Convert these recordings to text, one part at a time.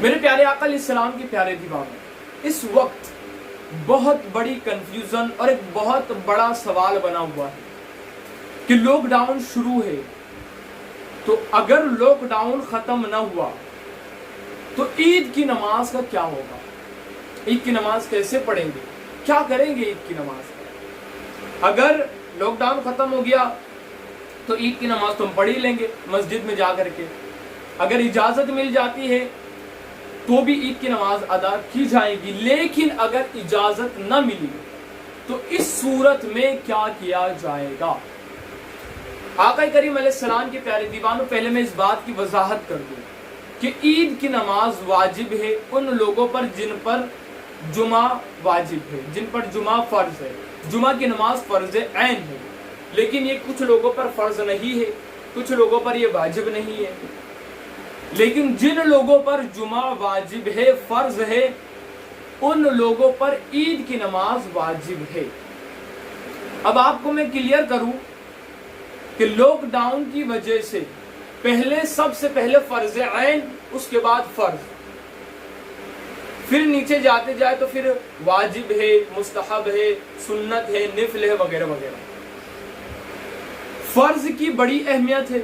میرے پیارے آقا علیہ السلام کے پیارے دیوانوں، اس وقت بہت بڑی کنفیوژن اور ایک بہت بڑا سوال بنا ہوا ہے کہ لاک ڈاؤن شروع ہے، تو اگر لاک ڈاؤن ختم نہ ہوا تو عید کی نماز کا کیا ہوگا؟ عید کی نماز کیسے پڑھیں گے؟ کیا کریں گے عید کی نماز کا؟ اگر لاک ڈاؤن ختم ہو گیا تو عید کی نماز تو ہم پڑھ ہی لیں گے مسجد میں جا کر کے، اگر اجازت مل جاتی ہے تو بھی عید کی نماز ادا کی جائے گی، لیکن اگر اجازت نہ ملی تو اس صورت میں کیا کیا جائے گا؟ آقا کریم علیہ السلام کے پیارے دیوانوں، پہلے میں اس بات کی وضاحت کر دوں کہ عید کی نماز واجب ہے ان لوگوں پر جن پر جمعہ واجب ہے، جن پر جمعہ فرض ہے۔ جمعہ کی نماز فرض عین ہے، لیکن یہ کچھ لوگوں پر فرض نہیں ہے، کچھ لوگوں پر یہ واجب نہیں ہے۔ لیکن جن لوگوں پر جمعہ واجب ہے، فرض ہے، ان لوگوں پر عید کی نماز واجب ہے۔ اب آپ کو میں کلیئر کروں کہ لاک ڈاؤن کی وجہ سے سب سے پہلے فرض عین، اس کے بعد فرض، پھر نیچے جاتے جائے تو پھر واجب ہے، مستحب ہے، سنت ہے، نفل ہے، وغیرہ وغیرہ۔ فرض کی بڑی اہمیت ہے۔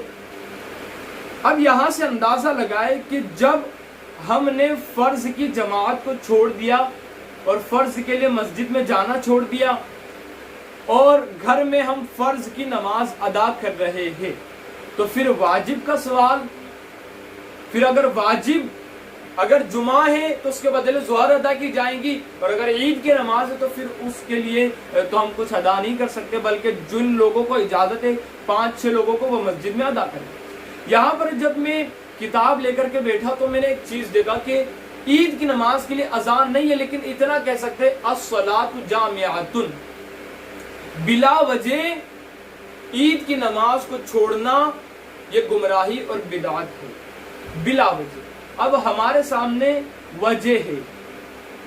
اب یہاں سے اندازہ لگائے کہ جب ہم نے فرض کی جماعت کو چھوڑ دیا اور فرض کے لیے مسجد میں جانا چھوڑ دیا اور گھر میں ہم فرض کی نماز ادا کر رہے ہیں، تو پھر واجب کا سوال، پھر اگر جمعہ ہے تو اس کے بدلے ظہر ادا کی جائیں گی، اور اگر عید کی نماز ہے تو پھر اس کے لیے تو ہم کچھ ادا نہیں کر سکتے، بلکہ جن لوگوں کو اجازت ہے 5-6 لوگوں کو وہ مسجد میں ادا کریں۔ یہاں پر جب میں کتاب لے کر کے بیٹھا تو میں نے ایک چیز دیکھا کہ عید کی نماز کے لیے اذان نہیں ہے، لیکن اتنا کہہ سکتے الصلاۃ جامعۃ، بلا وجہ عید کی نماز کو چھوڑنا یہ گمراہی اور بدعت ہے، بلا وجہ۔ اب ہمارے سامنے وجہ ہے،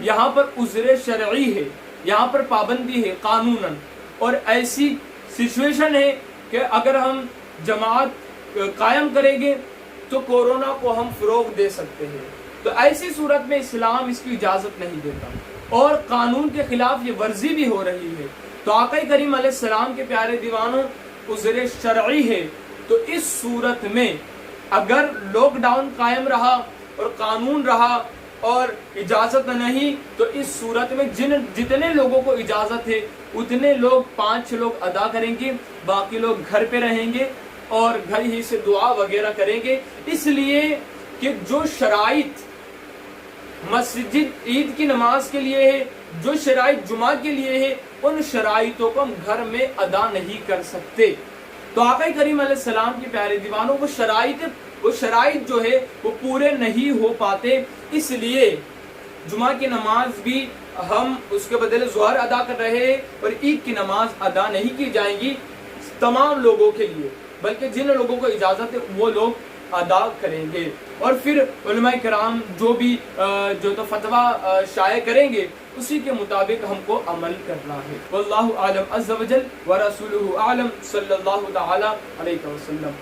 یہاں پر عذر شرعی ہے، یہاں پر پابندی ہے قانوناً، اور ایسی سچویشن ہے کہ اگر ہم جماعت قائم کریں گے تو کورونا کو ہم فروغ دے سکتے ہیں، تو ایسی صورت میں اسلام اس کی اجازت نہیں دیتا، اور قانون کے خلاف یہ ورزی بھی ہو رہی ہے۔ تو آقا کریم علیہ السلام کے پیارے دیوانوں، عذر شرعی ہے، تو اس صورت میں اگر لاک ڈاؤن قائم رہا اور قانون رہا اور اجازت نہیں، تو اس صورت میں جتنے لوگوں کو اجازت ہے اتنے لوگ 5 لوگ ادا کریں گے، باقی لوگ گھر پہ رہیں گے اور گھر ہی سے دعا وغیرہ کریں گے، اس لیے کہ جو شرائط مسجد عید کی نماز کے لیے ہے، جو شرائط جمعہ کے لیے ہے، ان شرائطوں کو ہم گھر میں ادا نہیں کر سکتے۔ تو آقا کریم علیہ السلام کے پیارے دیوانوں، وہ شرائط جو ہے وہ پورے نہیں ہو پاتے، اس لیے جمعہ کی نماز بھی ہم اس کے بدلے ظہر ادا کر رہے ہیں، اور عید کی نماز ادا نہیں کی جائے گی تمام لوگوں کے لیے، بلکہ جن لوگوں کو اجازت ہے وہ لوگ ادا کریں گے۔ اور پھر علماء کرام جو تو فتویٰ شائع کریں گے اسی کے مطابق ہم کو عمل کرنا ہے۔ واللہ اعلم عز وجل ورسولہ اعلم، صلی اللہ تعالی علیہ وسلم۔